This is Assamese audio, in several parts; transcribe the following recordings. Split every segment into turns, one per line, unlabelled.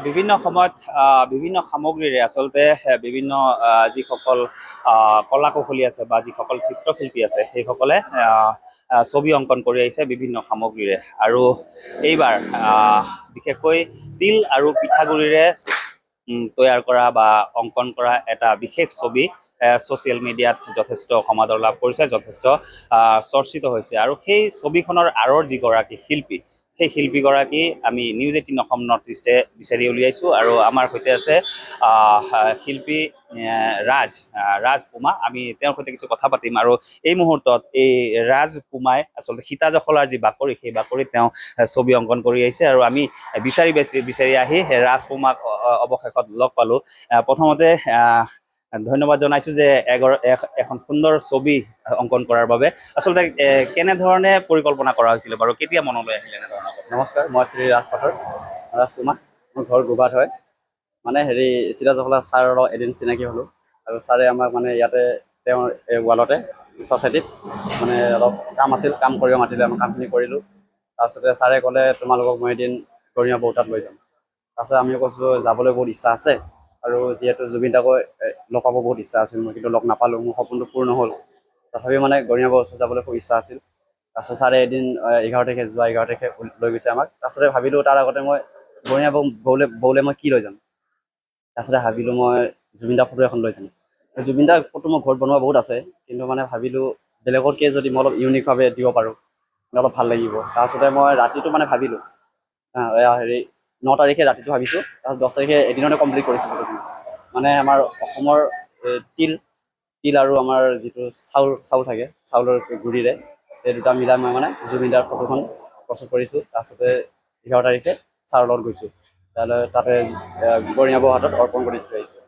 বিভিন্ন সময়ত বিভিন্ন সামগ্ৰীৰে আচলতে বিভিন্ন যিসকল কলা কৌশলী আছে বা যিসকল চিত্ৰশিল্পী আছে সেইসকলে ছবি অংকন কৰি আহিছে বিভিন্ন সামগ্ৰীৰে। আৰু এইবাৰ বিশেষকৈ তিল আৰু পিঠাগুড়িৰে তৈয়াৰ কৰা বা অংকন কৰা এটা বিশেষ ছবি ছ'চিয়েল মিডিয়াত যথেষ্ট সমাদৰ লাভ কৰিছে, যথেষ্ট চৰ্চিত হৈছে। আৰু সেই ছবিখনৰ আঁৰৰ যিগৰাকী শিল্পী, সেই শিল্পীগৰাকী আমি নিউজ 18 অসম নৰ্থ ইষ্টে বিচাৰি উলিয়াইছোঁ। আৰু আমাৰ সৈতে আছে শিল্পী ৰাজ পুমা। আমি তেওঁৰ সৈতে কিছু কথা পাতিম। আৰু এই মুহূৰ্তত এই ৰাজ পুমাই আচলতে সীতা জখলাৰ যি বাকৰি, সেই বাকৰিত তেওঁ ছবি অংকন কৰি আহিছে। আৰু আমি বিচাৰি আহি ৰাজ পুমাক অৱশেষত লগ পালোঁ। প্ৰথমতে ধন্যবাদ জনাইছোঁ যে এখন সুন্দৰ ছবি অংকন কৰাৰ বাবে। আচলতে কেনেধৰণে পৰিকল্পনা কৰা হৈছিলে বাৰু, কেতিয়া মনলৈ আহিলে এনেধৰণৰ?
নমস্কাৰ, মই শ্ৰী ৰাজ কুমা। মোৰ ঘৰ গোবাত হয়। মানে সীতা জখলা ছাৰৰ লগত এদিন চিনাকি হ'লোঁ। আৰু ছাৰে আমাক মানে ইয়াতে তেওঁৰ ৱালতে ছ'চাইটিত মানে অলপ কাম আছিল, কাম কৰিব মাতিলে, আমি কামখিনি কৰিলোঁ। তাৰপিছতে ছাৰে ক'লে তোমালোকক মই এদিন গৰিমা বৌ তাত লৈ যাম। তাৰপিছত আমি কৈছোঁ যাবলৈ বহুত ইচ্ছা আছে, আৰু যিহেতু জুবিন দাকো লগ পাব বহুত ইচ্ছা আছিল মোৰ, কিন্তু লগ নাপালোঁ, মোৰ সপোনটো পূৰ্ণ হ'ল। তথাপিও মানে গৰিমা বৌৰ ওচৰত যাবলৈ খুব ইচ্ছা আছিল। তাৰপিছত ছাৰে এদিন 11 তাৰিখে লৈ গৈছে আমাক। তাৰপিছতে ভাবিলোঁ তাৰ আগতে মই গৰিমা বৌলে মই কি লৈ যাম। তাৰপিছতে ভাবিলোঁ মই জুবিন দাৰ ফটো এখন লৈ যাম। জুবিন দাৰ ফটো মোৰ ঘৰত বনোৱা বহুত আছে, কিন্তু মানে ভাবিলোঁ বেলেগতকৈ যদি মই অলপ ইউনিকভাৱে দিব পাৰোঁ অলপ ভাল লাগিব। তাৰপিছতে মই ৰাতিটো মানে ভাবিলোঁ 9 তাৰিখে ৰাতিটো ভাবিছোঁ, তাৰপিছত 10 তাৰিখে এদিনতে কমপ্লিট কৰিছোঁ ফটোখিনি। মানে আমাৰ অসমৰ তিল আৰু আমাৰ যিটো চাউল থাকে, চাউলৰ গুড়িৰে এই দুটা মিলাই মই মানে জুবিন দাৰ ফটোখন প্ৰস্তুত কৰিছোঁ। তাৰপিছতে 11 তাৰিখে ছাৰৰ লগত গৈছোঁ, তাতে গৰিমা বৌৰ হাতত অৰ্পণ কৰি থৈ আহিছোঁ।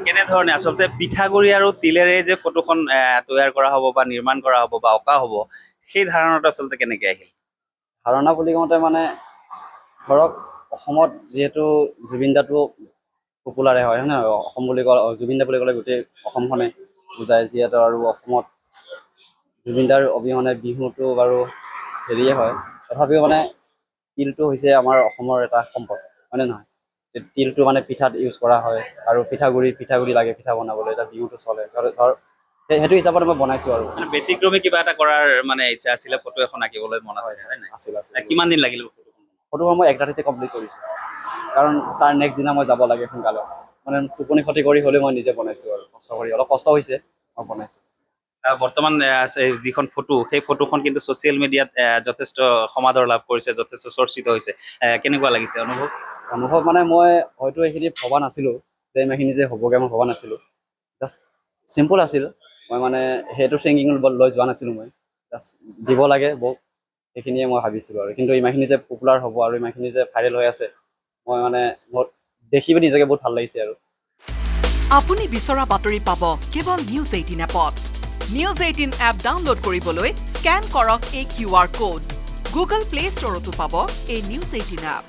কেনেধৰণে আচলতে পিঠাগুড়ি আৰু তিলেৰে যে ফটোখন তৈয়াৰ কৰা হ'ব বা নিৰ্মাণ কৰা হ'ব বা অঁকা হ'ব, সেই ধাৰণাটো আচলতে কেনেকৈ আহিল?
ধাৰণা বুলি কওঁতে মানে ধৰক অসমত যিহেতু জুবিন দাটো পপুলাৰে হয় নহয়, অসম বুলি ক'লে জুবিন দা বুলি ক'লে গোটেই অসমখনে বুজায়। যিহেতু আৰু অসমত জুবিন দাৰ অবিহনে বিহুটো বাৰু হেৰিয়ে হয়, তথাপিও মানে তিলটো হৈছে আমাৰ অসমৰ এটা সম্পদ, হয়নে নহয়? তিলটো মানে পিঠাত ইউজ কৰা হয়, আৰু পিঠাগুড়ি লাগে পিঠা বনাবলৈ, এতিয়া বিহুটো চলে ধৰ সেইটো হিচাপত মই বনাইছোঁ। আৰু
মানে ব্যতিক্ৰমী কিবা এটা কৰাৰ মানে ইচ্ছা আছিলে, ফটো এখন আঁকিবলৈ মন আছিলে, হয় নাই?
আছিল।
কিমান দিন লাগিল
ফটোখন মই 1 ৰাতিতে কমপ্লিট কৰিছোঁ, কাৰণ তাৰ নেক্সট দিনা মই যাব লাগে সোনকালে। মানে টোপনি ক্ষতি কৰি হ'লেও মই নিজে বনাইছোঁ, আৰু অলপ কষ্ট হৈছে, মই বনাইছোঁ।
বৰ্তমান যিখন ফটো, সেই ফটোখন কিন্তু ছ'চিয়েল মিডিয়াত যথেষ্ট সমাদৰ লাভ কৰিছে, যথেষ্ট চৰ্চিত হৈছে। কেনেকুৱা লাগিছে
অনুভৱ মানে মই হয়তো এইখিনি ভবা নাছিলোঁ যে ইমানখিনি যে হ'বগৈ, মই ভবা নাছিলোঁ। জাষ্ট চিম্পুল আছিল। মই মানে সেইটো থিংকিং লৈ যোৱা নাছিলোঁ। মই জাষ্ট দিব লাগে বৌক, সেইখিনিয়ে মই ভাবিছিলোঁ। আৰু কিন্তু ইমানখিনি যে পপুলাৰ হ'ব আৰু ইমানখিনি যে ভাইৰেল হৈ আছে, মই মানে মোৰ দেখি নিজকে বহুত ভাল লাগিছে। আৰু
আপুনি বিচৰা বাতৰি পাব কেৱল নিউজ 18 এপত। নিউজ 18 এপ ডাউনলোড কৰিবলৈ স্কেন কৰক এই QR কোড। গুগল প্লে ষ্টৰতো পাব এই নিউজ 18 এপ।